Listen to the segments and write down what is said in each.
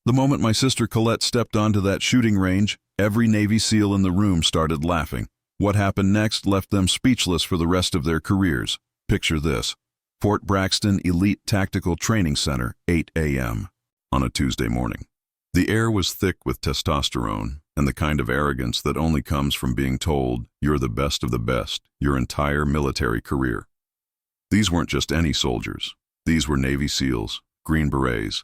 The moment my sister Colette stepped onto that shooting range, every Navy SEAL in the room started laughing. What happened next left them speechless for the rest of their careers. Picture this. Fort Braxton Elite Tactical Training Center, 8 a.m. on a Tuesday morning. The air was thick with testosterone and the kind of arrogance that only comes from being told you're the best of the best your entire military career. These weren't just any soldiers. These were Navy SEALs, Green Berets,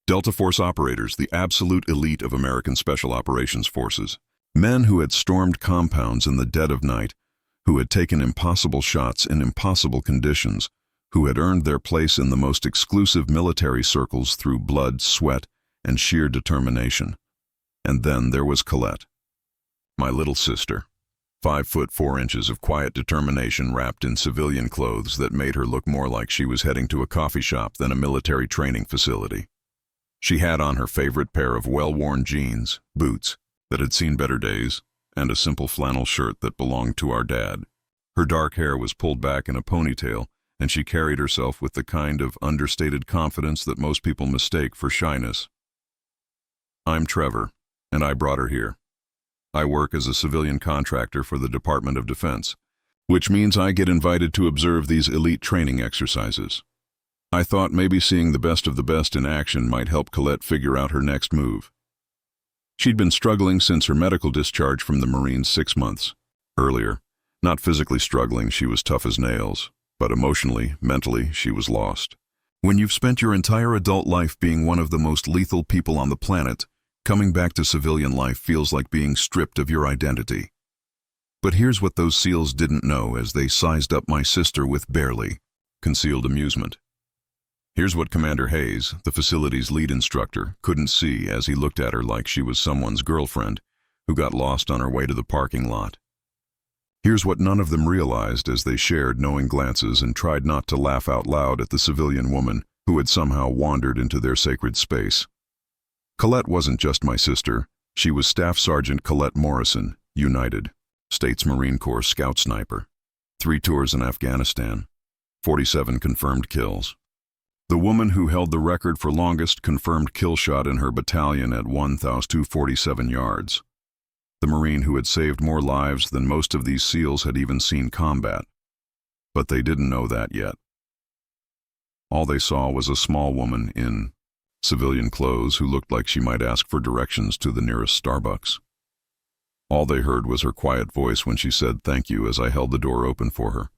Delta Force operators, the absolute elite of American Special Operations Forces. Men who had stormed compounds in the dead of night, who had taken impossible shots in impossible conditions, who had earned their place in the most exclusive military circles through blood, sweat, and sheer determination. And then there was Colette, my little sister, 5'4" of quiet determination wrapped in civilian clothes that made her look more like she was heading to a coffee shop than a military training facility. She had on her favorite pair of well-worn jeans, boots that had seen better days, and a simple flannel shirt that belonged to our dad. Her dark hair was pulled back in a ponytail, and she carried herself with the kind of understated confidence that most people mistake for shyness. I'm Trevor, and I brought her here. I work as a civilian contractor for the Department of Defense, which means I get invited to observe these elite training exercises. I thought maybe seeing the best of the best in action might help Colette figure out her next move. She'd been struggling since her medical discharge from the Marines 6 months earlier. Not physically struggling, she was tough as nails, but emotionally, mentally, she was lost. When you've spent your entire adult life being one of the most lethal people on the planet, coming back to civilian life feels like being stripped of your identity. But here's what those SEALs didn't know as they sized up my sister with barely concealed amusement. Here's what Commander Hayes, the facility's lead instructor, couldn't see as he looked at her like she was someone's girlfriend who got lost on her way to the parking lot. Here's what none of them realized as they shared knowing glances and tried not to laugh out loud at the civilian woman who had somehow wandered into their sacred space. Colette wasn't just my sister. She was Staff Sergeant Colette Morrison, United States Marine Corps Scout Sniper. 3 tours in Afghanistan. 47 confirmed kills. The woman who held the record for longest confirmed kill shot in her battalion at 1,247 yards. The Marine who had saved more lives than most of these SEALs had even seen combat. But they didn't know that yet. All they saw was a small woman in civilian clothes who looked like she might ask for directions to the nearest Starbucks. All they heard was her quiet voice when she said thank you as I held the door open for her.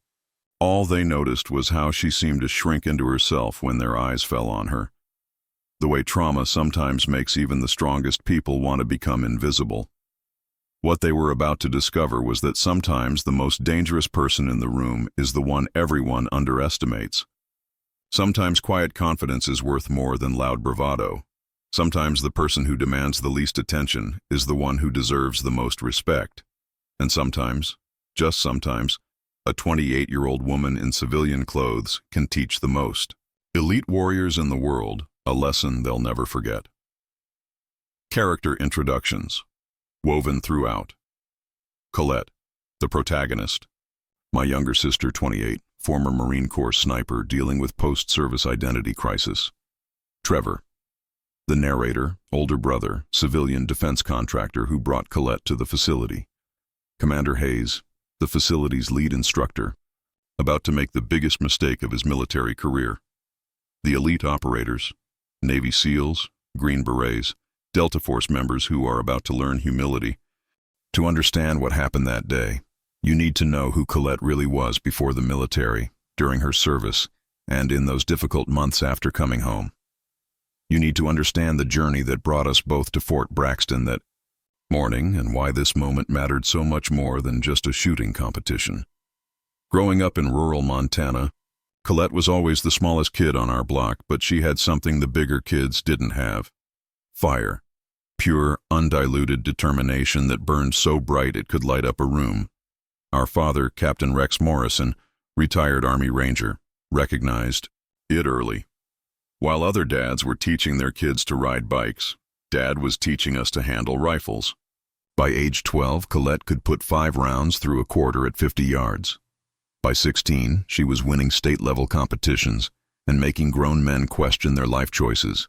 All they noticed was how she seemed to shrink into herself when their eyes fell on her. The way trauma sometimes makes even the strongest people want to become invisible. What they were about to discover was that sometimes the most dangerous person in the room is the one everyone underestimates. Sometimes quiet confidence is worth more than loud bravado. Sometimes the person who demands the least attention is the one who deserves the most respect. And sometimes, just sometimes, a 28-year-old woman in civilian clothes can teach the most. Elite warriors in the world, a lesson they'll never forget. Character introductions, woven throughout. Colette, the protagonist. My younger sister, 28, former Marine Corps sniper dealing with post-service identity crisis. Trevor, the narrator, older brother, civilian defense contractor who brought Colette to the facility. Commander Hayes, the facility's lead instructor, about to make the biggest mistake of his military career. The elite operators, Navy SEALs, Green Berets, Delta Force members who are about to learn humility. To understand what happened that day, you need to know who Colette really was before the military, during her service, and in those difficult months after coming home. You need to understand the journey that brought us both to Fort Braxton that morning and why this moment mattered so much more than just a shooting competition. Growing up in rural Montana, Colette was always the smallest kid on our block, but she had something the bigger kids didn't have. Fire. Pure, undiluted determination that burned so bright it could light up a room. Our father, Captain Rex Morrison, retired Army Ranger, recognized it early. While other dads were teaching their kids to ride bikes, Dad was teaching us to handle rifles. By age 12, Colette could put 5 rounds through a quarter at 50 yards. By 16, she was winning state-level competitions and making grown men question their life choices.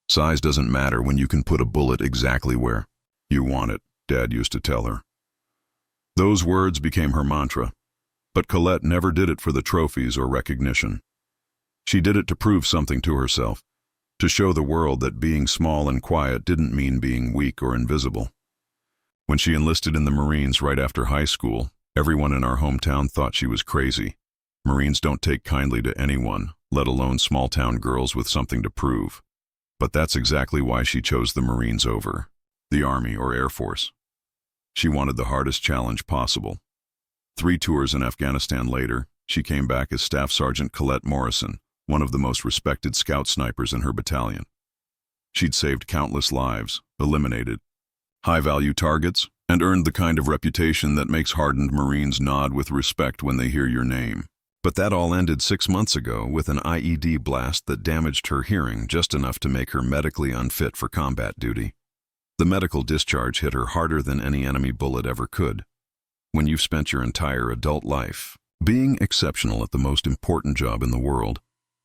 Size doesn't matter when you can put a bullet exactly where you want it, Dad used to tell her. Those words became her mantra, but Colette never did it for the trophies or recognition. She did it to prove something to herself, to show the world that being small and quiet didn't mean being weak or invisible. When she enlisted in the Marines right after high school, everyone in our hometown thought she was crazy. Marines don't take kindly to anyone, let alone small-town girls with something to prove. But that's exactly why she chose the Marines over the Army or Air Force. She wanted the hardest challenge possible. 3 tours in Afghanistan later, she came back as Staff Sergeant Colette Morrison, one of the most respected scout snipers in her battalion. She'd saved countless lives, eliminated high-value targets, and earned the kind of reputation that makes hardened Marines nod with respect when they hear your name. But that all ended 6 months ago with an IED blast that damaged her hearing just enough to make her medically unfit for combat duty. The medical discharge hit her harder than any enemy bullet ever could. When you've spent your entire adult life being exceptional at the most important job in the world,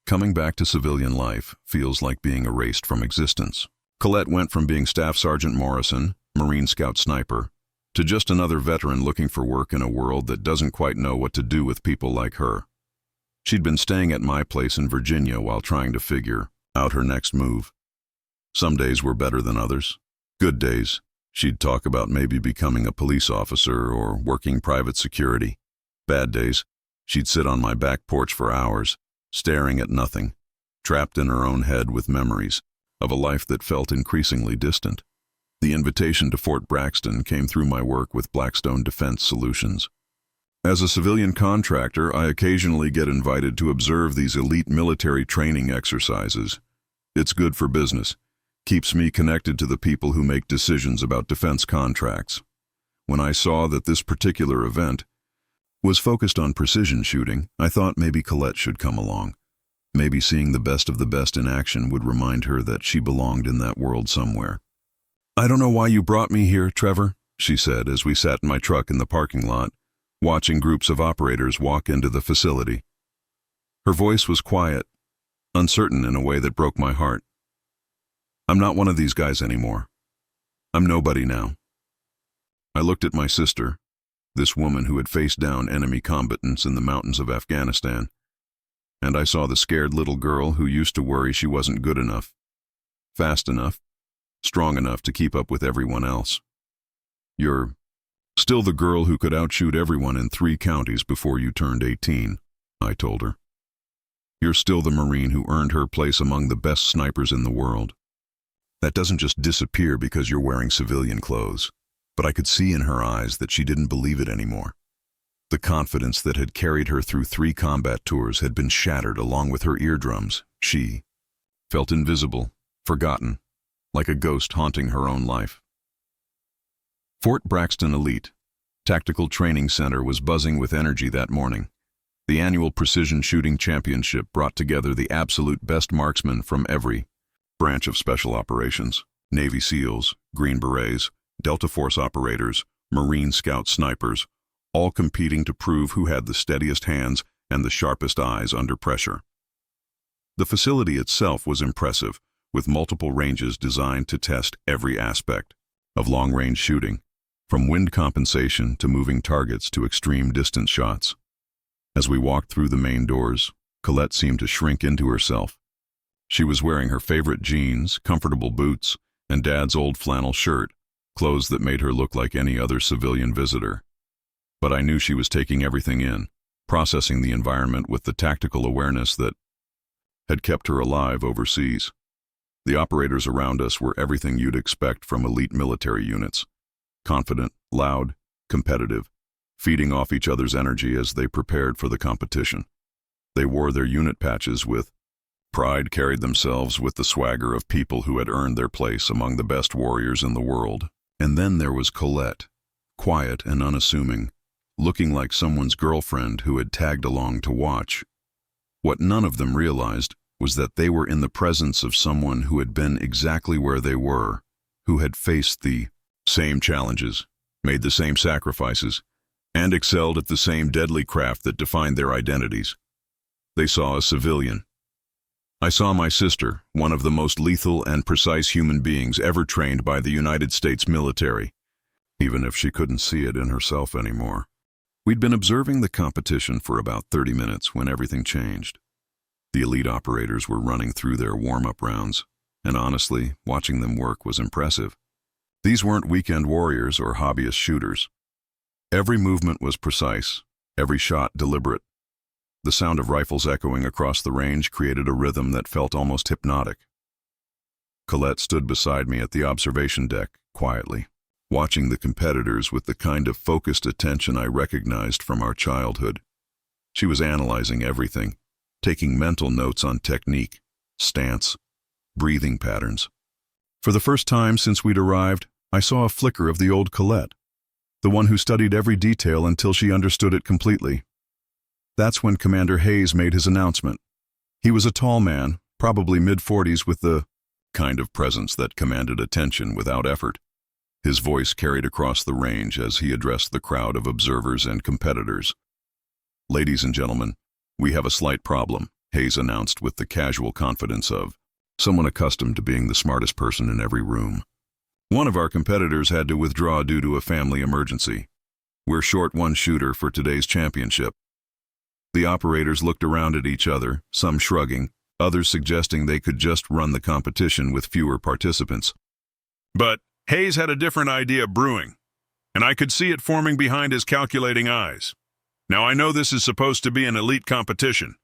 coming back to civilian life feels like being erased from existence. Colette went from being Staff Sergeant Morrison, Marine Scout sniper, to just another veteran looking for work in a world that doesn't quite know what to do with people like her. She'd been staying at my place in Virginia while trying to figure out her next move. Some days were better than others. Good days, she'd talk about maybe becoming a police officer or working private security. Bad days, she'd sit on my back porch for hours, staring at nothing, trapped in her own head with memories of a life that felt increasingly distant. The invitation to Fort Braxton came through my work with Blackstone Defense Solutions. As a civilian contractor, I occasionally get invited to observe these elite military training exercises. It's good for business, keeps me connected to the people who make decisions about defense contracts. When I saw that this particular event was focused on precision shooting, I thought maybe Colette should come along. Maybe seeing the best of the best in action would remind her that she belonged in that world somewhere. "I don't know why you brought me here, Trevor," she said as we sat in my truck in the parking lot, watching groups of operators walk into the facility. Her voice was quiet, uncertain in a way that broke my heart. "I'm not one of these guys anymore. I'm nobody now." I looked at my sister, this woman who had faced down enemy combatants in the mountains of Afghanistan, and I saw the scared little girl who used to worry she wasn't good enough, fast enough, strong enough to keep up with everyone else. "You're still the girl who could outshoot everyone in 3 counties before you turned 18, I told her. "You're still the Marine who earned her place among the best snipers in the world. That doesn't just disappear because you're wearing civilian clothes." But I could see in her eyes that she didn't believe it anymore. The confidence that had carried her through 3 combat tours had been shattered along with her eardrums. She felt invisible, forgotten, like a ghost haunting her own life. Fort Braxton Elite Tactical Training Center was buzzing with energy that morning. The annual Precision Shooting Championship brought together the absolute best marksmen from every branch of special operations: Navy SEALs, Green Berets, Delta Force operators, Marine Scout snipers, all competing to prove who had the steadiest hands and the sharpest eyes under pressure. The facility itself was impressive, with multiple ranges designed to test every aspect of long-range shooting, from wind compensation to moving targets to extreme distance shots. As we walked through the main doors, Colette seemed to shrink into herself. She was wearing her favorite jeans, comfortable boots, and Dad's old flannel shirt, clothes that made her look like any other civilian visitor. But I knew she was taking everything in, processing the environment with the tactical awareness that had kept her alive overseas. The operators around us were everything you'd expect from elite military units: confident, loud, competitive, feeding off each other's energy as they prepared for the competition. They wore their unit patches with pride, carried themselves with the swagger of people who had earned their place among the best warriors in the world. And then there was Colette, quiet and unassuming, looking like someone's girlfriend who had tagged along to watch. What none of them realized was that they were in the presence of someone who had been exactly where they were, who had faced the same challenges, made the same sacrifices, and excelled at the same deadly craft that defined their identities. They saw a civilian, I saw my sister, one of the most lethal and precise human beings ever trained by the United States military, even if she couldn't see it in herself anymore. We'd been observing the competition for about 30 minutes when everything changed. The elite operators were running through their warm-up rounds, and honestly, watching them work was impressive. These weren't weekend warriors or hobbyist shooters. Every movement was precise, every shot deliberate. The sound of rifles echoing across the range created a rhythm that felt almost hypnotic. Colette stood beside me at the observation deck, quietly, watching the competitors with the kind of focused attention I recognized from our childhood. She was analyzing everything, taking mental notes on technique, stance, breathing patterns. For the first time since we'd arrived, I saw a flicker of the old Colette, the one who studied every detail until she understood it completely. That's when Commander Hayes made his announcement. He was a tall man, probably mid-40s, with the kind of presence that commanded attention without effort. His voice carried across the range as he addressed the crowd of observers and competitors. "Ladies and gentlemen, we have a slight problem," Hayes announced with the casual confidence of someone accustomed to being the smartest person in every room. "One of our competitors had to withdraw due to a family emergency. We're short one shooter for today's championship." The operators looked around at each other, some shrugging, others suggesting they could just run the competition with fewer participants. But Hayes had a different idea brewing, and I could see it forming behind his calculating eyes. "Now I know this is supposed to be an elite competition,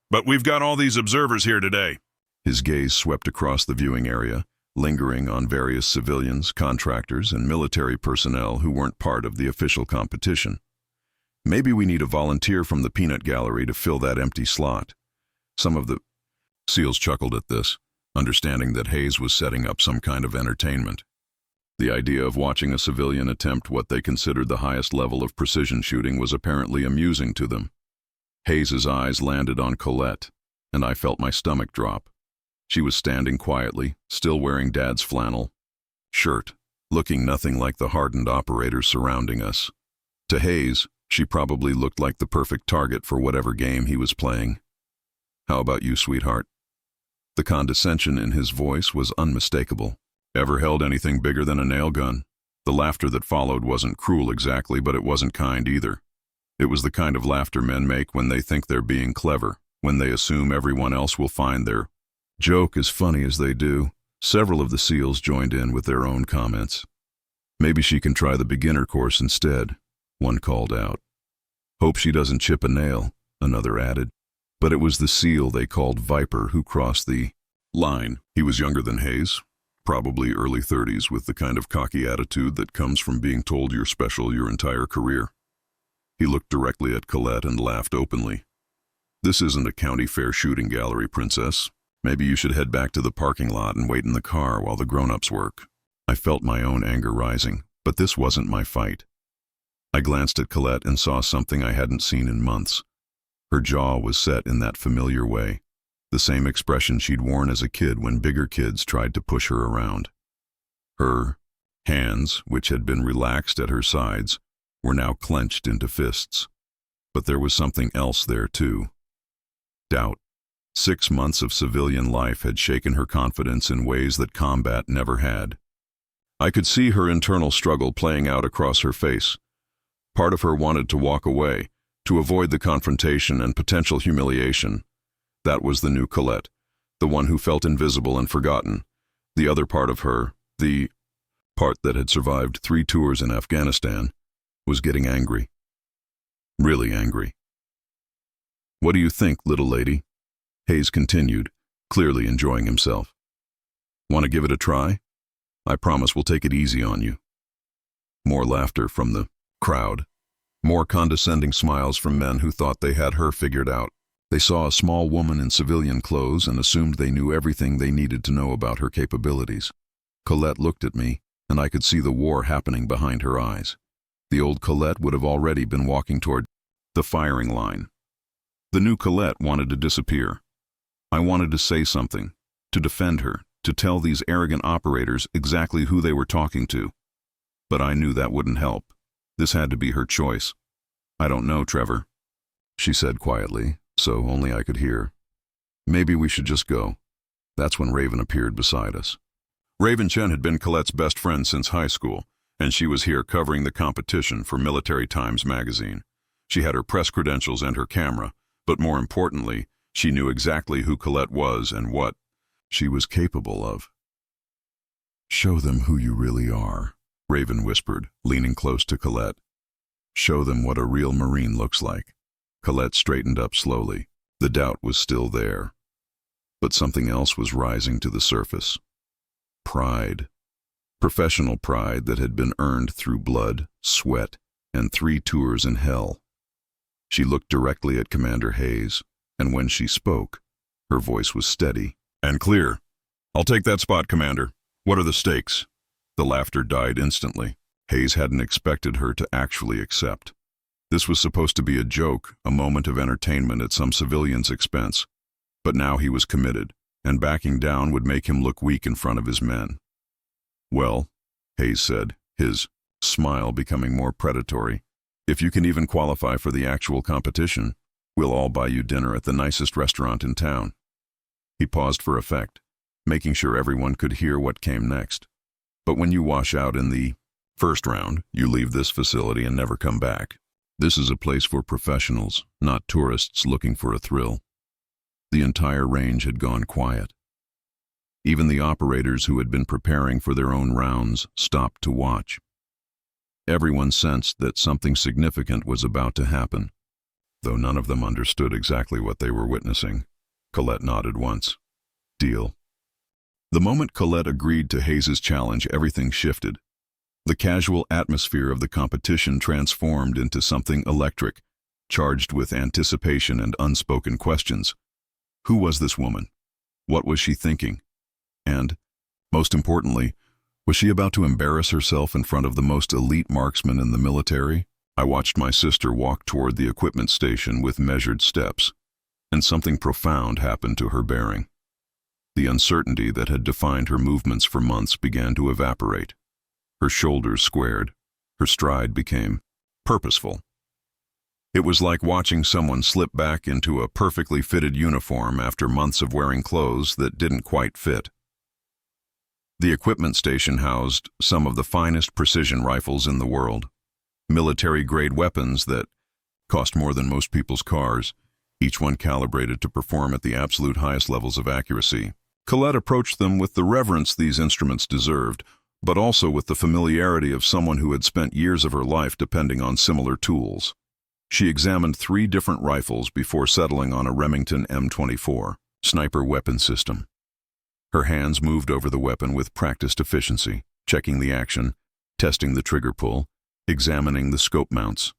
but we've got all these observers here today." His gaze swept across the viewing area, lingering on various civilians, contractors, and military personnel who weren't part of the official competition. "Maybe we need a volunteer from the peanut gallery to fill that empty slot." Some of the SEALs chuckled at this, understanding that Hayes was setting up some kind of entertainment. The idea of watching a civilian attempt what they considered the highest level of precision shooting was apparently amusing to them. Hayes's eyes landed on Colette, and I felt my stomach drop. She was standing quietly, still wearing Dad's flannel shirt, looking nothing like the hardened operators surrounding us. To Hayes, she probably looked like the perfect target for whatever game he was playing. "How about you, sweetheart?" The condescension in his voice was unmistakable. "Ever held anything bigger than a nail gun?" The laughter that followed wasn't cruel exactly, but it wasn't kind either. It was the kind of laughter men make when they think they're being clever, when they assume everyone else will find their joke as funny as they do. Several of the SEALs joined in with their own comments. "Maybe she can try the beginner course instead," one called out. "Hope she doesn't chip a nail," another added. But it was the SEAL they called Viper who crossed the line. He was younger than Hayes, probably early 30s, with the kind of cocky attitude that comes from being told you're special your entire career. He looked directly at Colette and laughed openly. "This isn't a county fair shooting gallery, princess. Maybe you should head back to the parking lot and wait in the car while the grown-ups work." I felt my own anger rising, but this wasn't my fight. I glanced at Colette and saw something I hadn't seen in months. Her jaw was set in that familiar way, the same expression she'd worn as a kid when bigger kids tried to push her around. Her hands, which had been relaxed at her sides, were now clenched into fists. But there was something else there too. Doubt. 6 months of civilian life had shaken her confidence in ways that combat never had. I could see her internal struggle playing out across her face. Part of her wanted to walk away, to avoid the confrontation and potential humiliation. That was the new Colette, the one who felt invisible and forgotten. The other part of her, the part that had survived 3 tours in Afghanistan, was getting angry. Really angry. "What do you think, little lady?" Hayes continued, clearly enjoying himself. "Want to give it a try? I promise we'll take it easy on you." More laughter from the crowd. More condescending smiles from men who thought they had her figured out. They saw a small woman in civilian clothes and assumed they knew everything they needed to know about her capabilities. Colette looked at me, and I could see the war happening behind her eyes. The old Colette would have already been walking toward the firing line. The new Colette wanted to disappear. I wanted to say something, to defend her, to tell these arrogant operators exactly who they were talking to. But I knew that wouldn't help. This had to be her choice. "I don't know, Trevor," she said quietly, so only I could hear. Maybe we should just go. That's when Raven appeared beside us. Raven Chen had been Colette's best friend since high school, and she was here covering the competition for Military Times magazine. She had her press credentials and her camera, but more importantly, she knew exactly who Colette was and what she was capable of. "Show them who you really are," Raven whispered, leaning close to Colette. "Show them what a real Marine looks like." Colette straightened up slowly. The doubt was still there, but something else was rising to the surface. Pride. Professional pride that had been earned through blood, sweat, and 3 tours in hell. She looked directly at Commander Hayes, and when she spoke, her voice was steady and clear. "I'll take that spot, Commander. What are the stakes?" The laughter died instantly. Hayes hadn't expected her to actually accept. This was supposed to be a joke, a moment of entertainment at some civilian's expense. But now he was committed, and backing down would make him look weak in front of his men. "Well," Hayes said, his smile becoming more predatory, "if you can even qualify for the actual competition, we'll all buy you dinner at the nicest restaurant in town." He paused for effect, making sure everyone could hear what came next. "But when you wash out in the first round, you leave this facility and never come back. This is a place for professionals, not tourists looking for a thrill." The entire range had gone quiet. Even the operators who had been preparing for their own rounds stopped to watch. Everyone sensed that something significant was about to happen, though none of them understood exactly what they were witnessing. Colette nodded once. "Deal." The moment Colette agreed to Hayes' challenge, everything shifted. The casual atmosphere of the competition transformed into something electric, charged with anticipation and unspoken questions. Who was this woman? What was she thinking? And, most importantly, was she about to embarrass herself in front of the most elite marksman in the military? I watched my sister walk toward the equipment station with measured steps, and something profound happened to her bearing. The uncertainty that had defined her movements for months began to evaporate. Her shoulders squared. Her stride became purposeful. It was like watching someone slip back into a perfectly fitted uniform after months of wearing clothes that didn't quite fit. The equipment station housed some of the finest precision rifles in the world, military-grade weapons that cost more than most people's cars, each one calibrated to perform at the absolute highest levels of accuracy. Colette approached them with the reverence these instruments deserved, but also with the familiarity of someone who had spent years of her life depending on similar tools. She examined 3 different rifles before settling on a Remington M24 sniper weapon system. Her hands moved over the weapon with practiced efficiency, checking the action, testing the trigger pull, examining the scope mounts.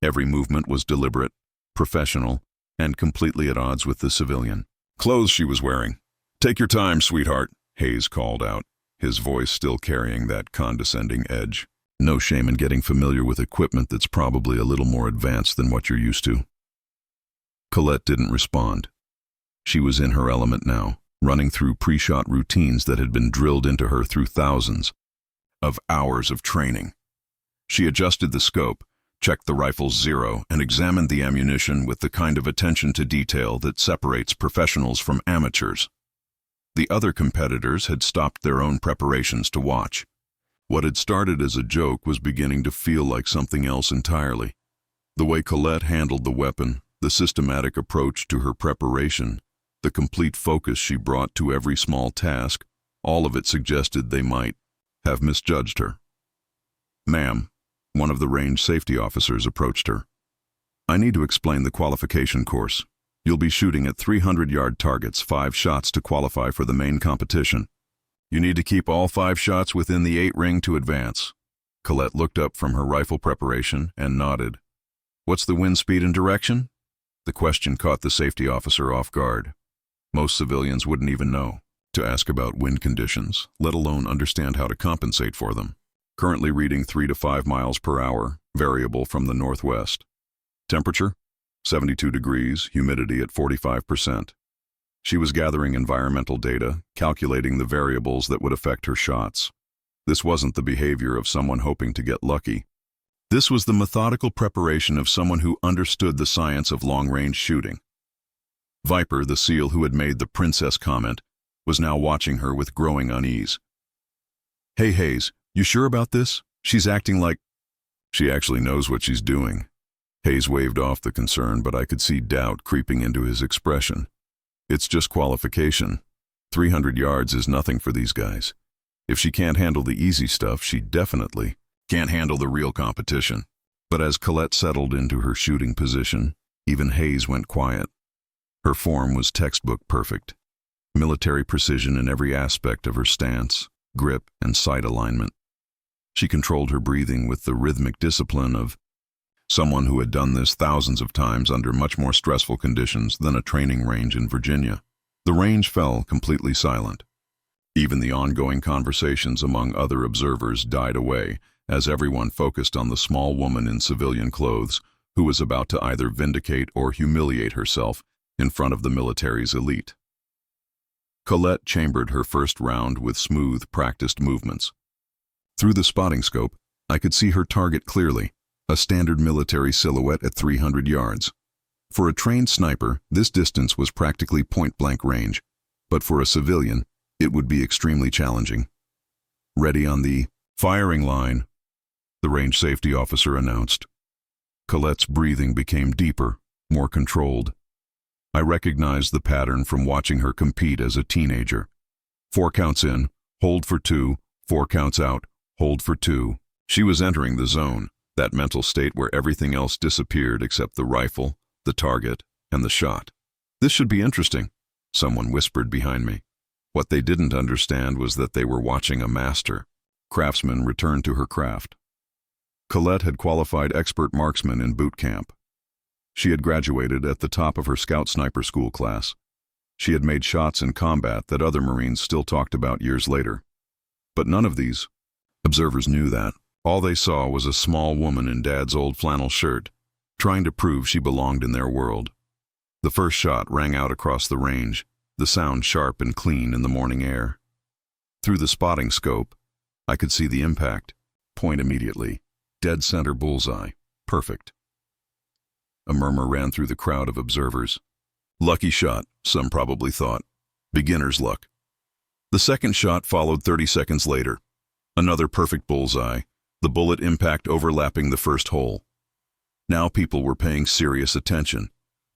Every movement was deliberate, professional, and completely at odds with the civilian. "Clothes she was wearing. Take your time, sweetheart," Hayes called out, his voice still carrying that condescending edge. No shame in getting familiar with equipment that's probably a little more advanced than what you're used to. Colette didn't respond. She was in her element now, running through pre-shot routines that had been drilled into her through thousands of hours of training. She adjusted the scope, checked the rifle's zero, and examined the ammunition with the kind of attention to detail that separates professionals from amateurs. The other competitors had stopped their own preparations to watch. What had started as a joke was beginning to feel like something else entirely. The way Colette handled the weapon, the systematic approach to her preparation, the complete focus she brought to every small task, all of it suggested they might have misjudged her. "Ma'am," one of the range safety officers approached her. "I need to explain the qualification course. You'll be shooting at 300-yard targets, 5 shots to qualify for the main competition. You need to keep all 5 shots within the 8 ring to advance." Colette looked up from her rifle preparation and nodded. "What's the wind speed and direction?" The question caught the safety officer off guard. Most civilians wouldn't even know to ask about wind conditions, let alone understand how to compensate for them. Currently reading 3 to 5 miles per hour, variable from the northwest. Temperature? 72 degrees, humidity at 45%. She was gathering environmental data, calculating the variables that would affect her shots. This wasn't the behavior of someone hoping to get lucky. This was the methodical preparation of someone who understood the science of long-range shooting. Viper, the seal who had made the princess comment, was now watching her with growing unease. "Hey, Hayes, you sure about this? She's acting like—" "She actually knows what she's doing." Hayes waved off the concern, but I could see doubt creeping into his expression. "It's just qualification. 300 yards is nothing for these guys. If she can't handle the easy stuff, she definitely can't handle the real competition." But as Colette settled into her shooting position, even Hayes went quiet. Her form was textbook perfect. Military precision in every aspect of her stance, grip, and sight alignment. She controlled her breathing with the rhythmic discipline of someone who had done this thousands of times under much more stressful conditions than a training range in Virginia. The range fell completely silent. Even the ongoing conversations among other observers died away as everyone focused on the small woman in civilian clothes who was about to either vindicate or humiliate herself in front of the military's elite. Colette chambered her first round with smooth, practiced movements. Through the spotting scope, I could see her target clearly, a standard military silhouette at 300 yards. For a trained sniper, this distance was practically point-blank range, but for a civilian, it would be extremely challenging. "Ready on the firing line," the range safety officer announced. Colette's breathing became deeper, more controlled. I recognized the pattern from watching her compete as a teenager. 4 counts in, hold for 2, 4 counts out, hold for 2. She was entering the zone, that mental state where everything else disappeared except the rifle, the target, and the shot. "This should be interesting," someone whispered behind me. What they didn't understand was that they were watching a master. Craftsman returned to her craft. Colette had qualified expert marksman in boot camp. She had graduated at the top of her scout sniper school class. She had made shots in combat that other Marines still talked about years later. But none of these observers knew that. All they saw was a small woman in Dad's old flannel shirt, trying to prove she belonged in their world. The first shot rang out across the range, the sound sharp and clean in the morning air. Through the spotting scope, I could see the impact. Point immediately. Dead center bullseye. Perfect. A murmur ran through the crowd of observers. Lucky shot, some probably thought. Beginner's luck. The second shot followed 30 seconds later. Another perfect bullseye, the bullet impact overlapping the first hole. Now people were paying serious attention.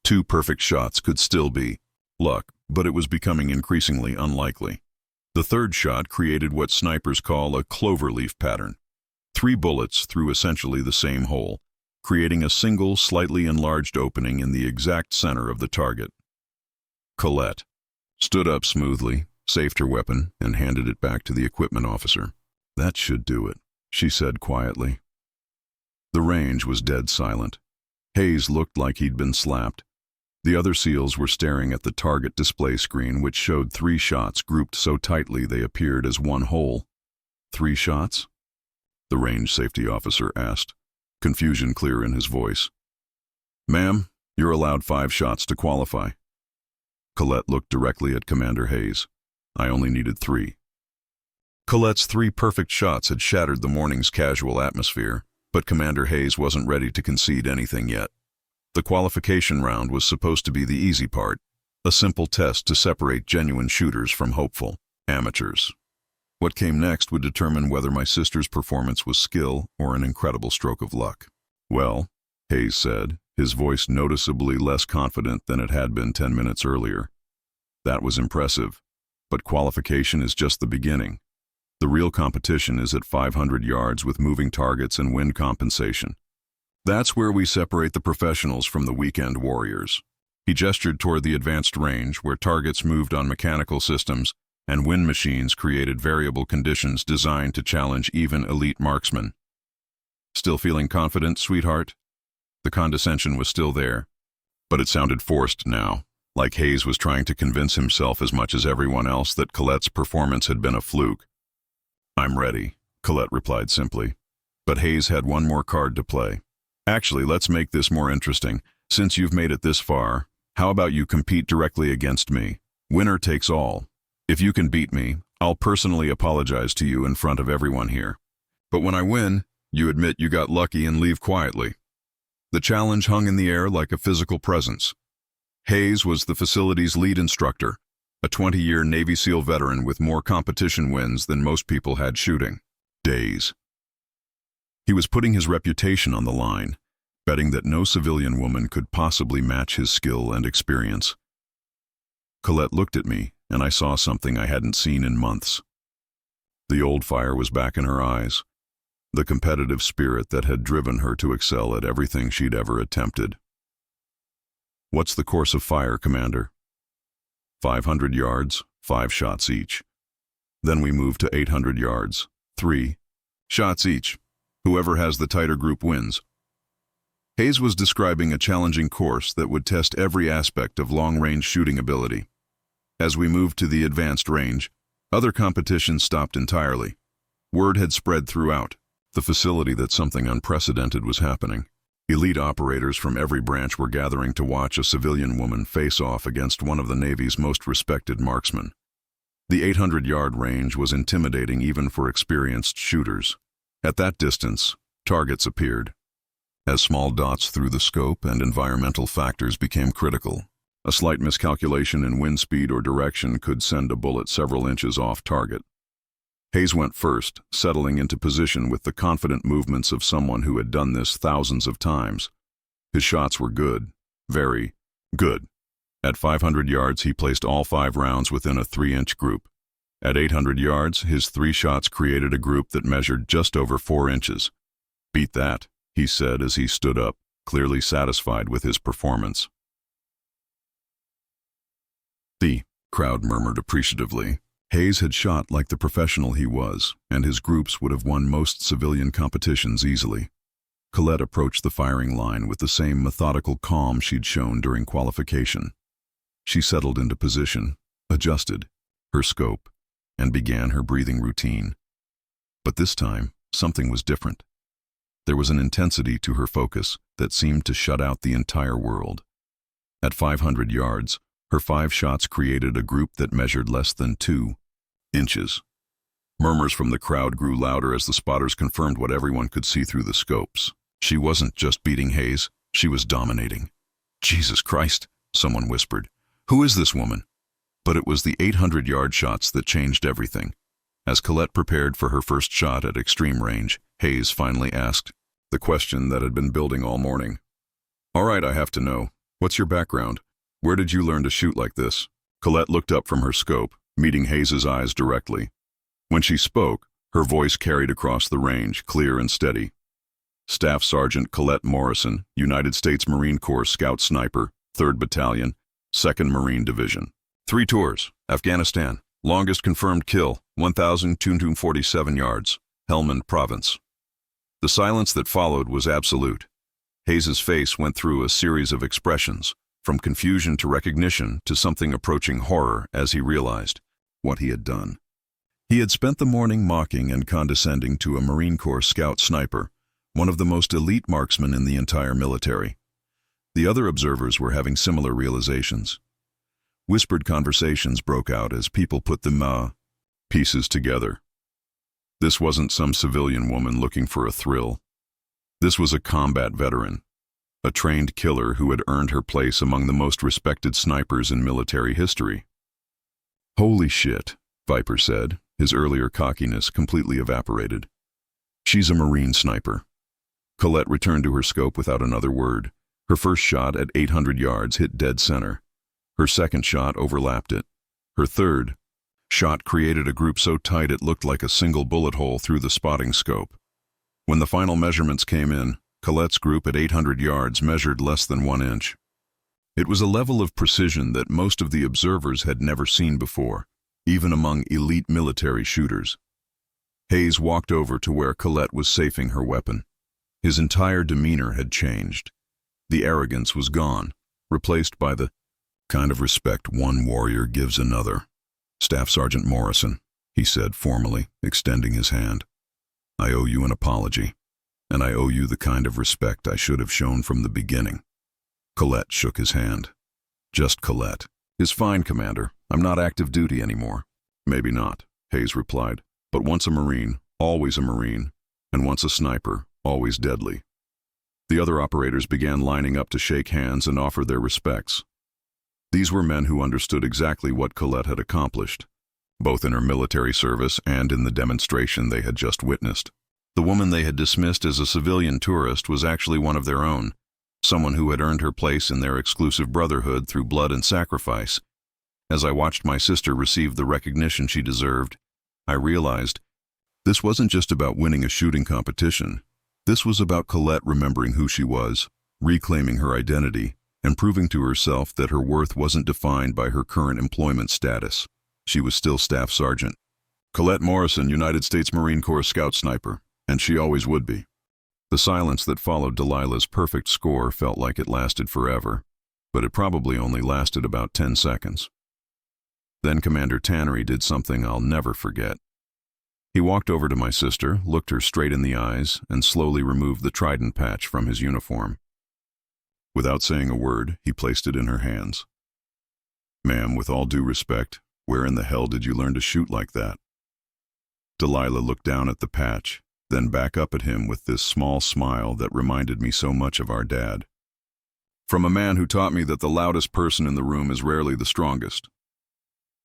2 perfect shots could still be luck, but it was becoming increasingly unlikely. The third shot created what snipers call a cloverleaf pattern. 3 bullets through essentially the same hole, creating a single, slightly enlarged opening in the exact center of the target. Colette stood up smoothly, safed her weapon, and handed it back to the equipment officer. "That should do it," she said quietly. The range was dead silent. Hayes looked like he'd been slapped. The other SEALs were staring at the target display screen, which showed 3 shots grouped so tightly they appeared as one hole. 3 shots? The range safety officer asked, confusion clear in his voice. "Ma'am, you're allowed 5 shots to qualify." Colette looked directly at Commander Hayes. I only needed 3. Colette's 3 perfect shots had shattered the morning's casual atmosphere, but Commander Hayes wasn't ready to concede anything yet. The qualification round was supposed to be the easy part, a simple test to separate genuine shooters from hopeful amateurs. What came next would determine whether my sister's performance was skill or an incredible stroke of luck. "Well," Hayes said, his voice noticeably less confident than it had been 10 minutes earlier. "That was impressive, but qualification is just the beginning. The real competition is at 500 yards with moving targets and wind compensation. That's where we separate the professionals from the weekend warriors." He gestured toward the advanced range, where targets moved on mechanical systems and wind machines created variable conditions designed to challenge even elite marksmen. "Still feeling confident, sweetheart?" The condescension was still there, but it sounded forced now, like Hayes was trying to convince himself as much as everyone else that Colette's performance had been a fluke. "I'm ready," Colette replied simply. But Hayes had one more card to play. "Actually, let's make this more interesting. Since you've made it this far, how about you compete directly against me? Winner takes all. If you can beat me, I'll personally apologize to you in front of everyone here. But when I win, you admit you got lucky and leave quietly." The challenge hung in the air like a physical presence. Hayes was the facility's lead instructor, a 20-year Navy SEAL veteran with more competition wins than most people had shooting. Days. He was putting his reputation on the line, betting that no civilian woman could possibly match his skill and experience. Colette looked at me, and I saw something I hadn't seen in months. The old fire was back in her eyes, the competitive spirit that had driven her to excel at everything she'd ever attempted. "What's the course of fire, Commander?" 500 yards, 5 shots each. Then we move to 800 yards, 3 shots each. Whoever has the tighter group wins. Hayes was describing a challenging course that would test every aspect of long-range shooting ability. As we moved to the advanced range, other competitions stopped entirely. Word had spread throughout the facility that something unprecedented was happening. Elite operators from every branch were gathering to watch a civilian woman face off against one of the Navy's most respected marksmen. The 800-yard range was intimidating even for experienced shooters. At that distance, targets appeared. As small dots through the scope and environmental factors became critical, a slight miscalculation in wind speed or direction could send a bullet several inches off target. Hayes went first, settling into position with the confident movements of someone who had done this thousands of times. His shots were good, very good. At 500 yards, he placed all 5 rounds within a 3-inch group. At 800 yards, his 3 shots created a group that measured just over 4 inches. "Beat that," he said as he stood up, clearly satisfied with his performance. The crowd murmured appreciatively. Hayes had shot like the professional he was, and his groups would have won most civilian competitions easily. Colette approached the firing line with the same methodical calm she'd shown during qualification. She settled into position, adjusted her scope, and began her breathing routine. But this time, something was different. There was an intensity to her focus that seemed to shut out the entire world. At 500 yards, her 5 shots created a group that measured less than 2 inches. Murmurs from the crowd grew louder as the spotters confirmed what everyone could see through the scopes. She wasn't just beating Hayes, she was dominating. "Jesus Christ," someone whispered. "Who is this woman?" But it was the 800-yard shots that changed everything. As Colette prepared for her first shot at extreme range, Hayes finally asked the question that had been building all morning. "All right, I have to know. What's your background? Where did you learn to shoot like this?" Colette looked up from her scope, meeting Hayes' eyes directly. When she spoke, her voice carried across the range, clear and steady. "Staff Sergeant Colette Morrison, United States Marine Corps Scout Sniper, 3rd Battalion, 2nd Marine Division. 3 tours, Afghanistan. Longest confirmed kill, 1,247 yards, Helmand Province." The silence that followed was absolute. Hayes' face went through a series of expressions, from confusion to recognition to something approaching horror as he realized what he had done. He had spent the morning mocking and condescending to a Marine Corps scout sniper, one of the most elite marksmen in the entire military. The other observers were having similar realizations. Whispered conversations broke out as people put the pieces together. This wasn't some civilian woman looking for a thrill. This was a combat veteran, a trained killer who had earned her place among the most respected snipers in military history. "Holy shit," Viper said, his earlier cockiness completely evaporated. "She's a Marine sniper." Colette returned to her scope without another word. Her first shot at 800 yards hit dead center. Her second shot overlapped it. Her third shot created a group so tight it looked like a single bullet hole through the spotting scope. When the final measurements came in, Colette's group at 800 yards measured less than 1 inch. It was a level of precision that most of the observers had never seen before, even among elite military shooters. Hayes walked over to where Colette was safing her weapon. His entire demeanor had changed. The arrogance was gone, replaced by the kind of respect one warrior gives another. "Staff Sergeant Morrison," he said formally, extending his hand. "I owe you an apology, and I owe you the kind of respect I should have shown from the beginning." Colette shook his hand. "Just Colette." "Is fine, Commander. I'm not active duty anymore." "Maybe not," Hayes replied, "but once a Marine, always a Marine, and once a sniper, always deadly." The other operators began lining up to shake hands and offer their respects. These were men who understood exactly what Colette had accomplished, both in her military service and in the demonstration they had just witnessed. The woman they had dismissed as a civilian tourist was actually one of their own, someone who had earned her place in their exclusive brotherhood through blood and sacrifice. As I watched my sister receive the recognition she deserved, I realized this wasn't just about winning a shooting competition. This was about Colette remembering who she was, reclaiming her identity, and proving to herself that her worth wasn't defined by her current employment status. She was still Staff Sergeant Colette Morrison, United States Marine Corps Scout Sniper, and she always would be. The silence that followed Delilah's perfect score felt like it lasted forever, but it probably only lasted about 10 seconds. Then Commander Tannery did something I'll never forget. He walked over to my sister, looked her straight in the eyes, and slowly removed the trident patch from his uniform. Without saying a word, he placed it in her hands. "Ma'am, with all due respect, where in the hell did you learn to shoot like that?" Delilah looked down at the patch, then back up at him with this small smile that reminded me so much of our dad. "From a man who taught me that the loudest person in the room is rarely the strongest."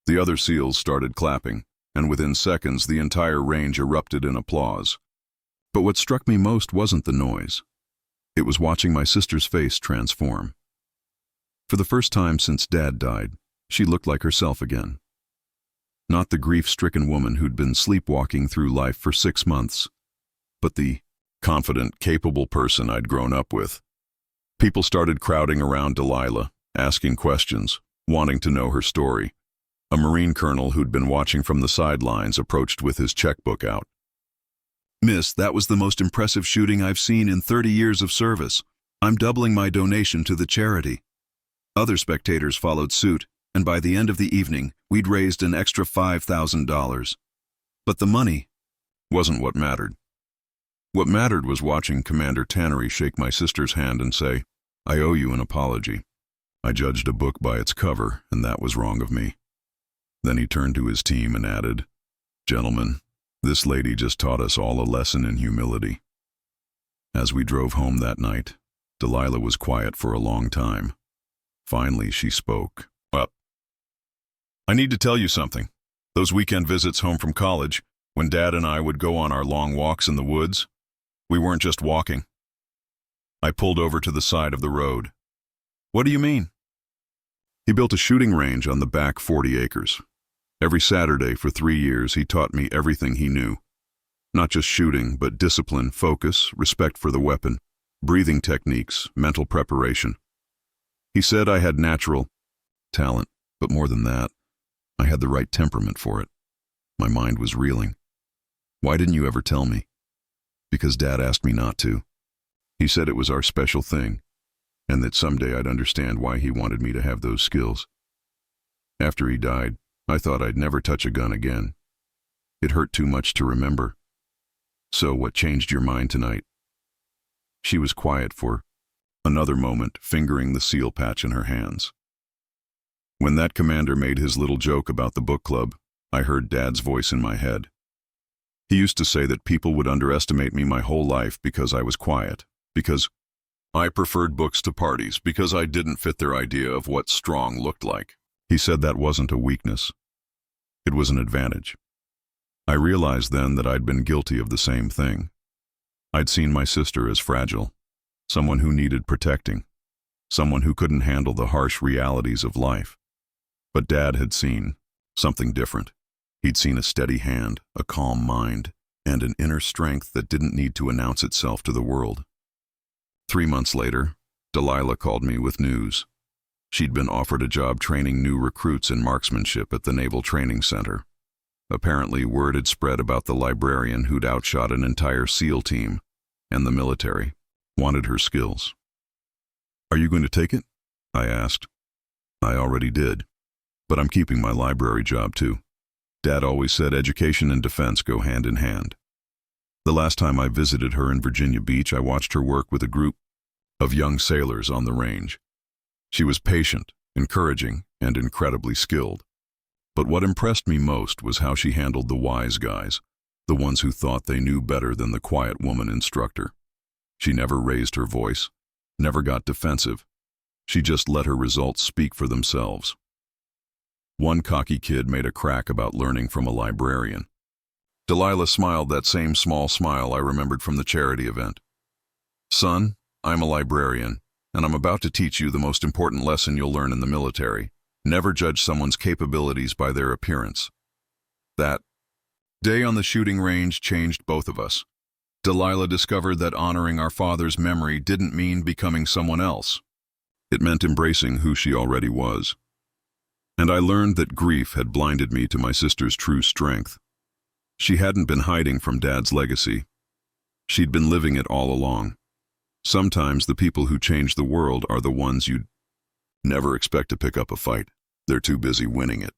The other SEALs started clapping, and within seconds the entire range erupted in applause. But what struck me most wasn't the noise. It was watching my sister's face transform. For the first time since Dad died, she looked like herself again. Not the grief-stricken woman who'd been sleepwalking through life for 6 months, but the confident, capable person I'd grown up with. People started crowding around Delilah, asking questions, wanting to know her story. A Marine colonel who'd been watching from the sidelines approached with his checkbook out. "Miss, that was the most impressive shooting I've seen in 30 years of service. I'm doubling my donation to the charity." Other spectators followed suit, and by the end of the evening, we'd raised an extra $5,000. But the money wasn't what mattered. What mattered was watching Commander Tannery shake my sister's hand and say, "I owe you an apology. I judged a book by its cover, and that was wrong of me." Then he turned to his team and added, "Gentlemen, this lady just taught us all a lesson in humility." As we drove home that night, Delilah was quiet for a long time. Finally, she spoke. "I need to tell you something. Those weekend visits home from college, when Dad and I would go on our long walks in the woods, we weren't just walking." I pulled over to the side of the road. "What do you mean?" "He built a shooting range on the back 40 acres. Every Saturday for 3 years, he taught me everything he knew. Not just shooting, but discipline, focus, respect for the weapon, breathing techniques, mental preparation. He said I had natural talent, but more than that, I had the right temperament for it." My mind was reeling. "Why didn't you ever tell me?" "Because Dad asked me not to. He said it was our special thing, and that someday I'd understand why he wanted me to have those skills. After he died, I thought I'd never touch a gun again. It hurt too much to remember. So what changed your mind tonight?" She was quiet for another moment, fingering the seal patch in her hands. When that commander made his little joke about the book club, I heard Dad's voice in my head. He used to say that people would underestimate me my whole life because I was quiet, because I preferred books to parties, because I didn't fit their idea of what strong looked like. He said that wasn't a weakness. It was an advantage. I realized then that I'd been guilty of the same thing. I'd seen my sister as fragile, someone who needed protecting, someone who couldn't handle the harsh realities of life. But Dad had seen something different. He'd seen a steady hand, a calm mind, and an inner strength that didn't need to announce itself to the world. 3 months later, Delilah called me with news. She'd been offered a job training new recruits in marksmanship at the Naval Training Center. Apparently, word had spread about the librarian who'd outshot an entire SEAL team, and the military wanted her skills. "Are you going to take it?" I asked. "I already did, but I'm keeping my library job too. Dad always said education and defense go hand in hand." The last time I visited her in Virginia Beach, I watched her work with a group of young sailors on the range. She was patient, encouraging, and incredibly skilled. But what impressed me most was how she handled the wise guys, the ones who thought they knew better than the quiet woman instructor. She never raised her voice, never got defensive. She just let her results speak for themselves. One cocky kid made a crack about learning from a librarian. Delilah smiled that same small smile I remembered from the charity event. Son, I'm a librarian, and I'm about to teach you the most important lesson you'll learn in the military. Never judge someone's capabilities by their appearance. That day on the shooting range changed both of us. Delilah discovered that honoring our father's memory didn't mean becoming someone else. It meant embracing who she already was. And I learned that grief had blinded me to my sister's true strength. She hadn't been hiding from Dad's legacy. She'd been living it all along. Sometimes the people who change the world are the ones you'd never expect to pick up a fight. They're too busy winning it.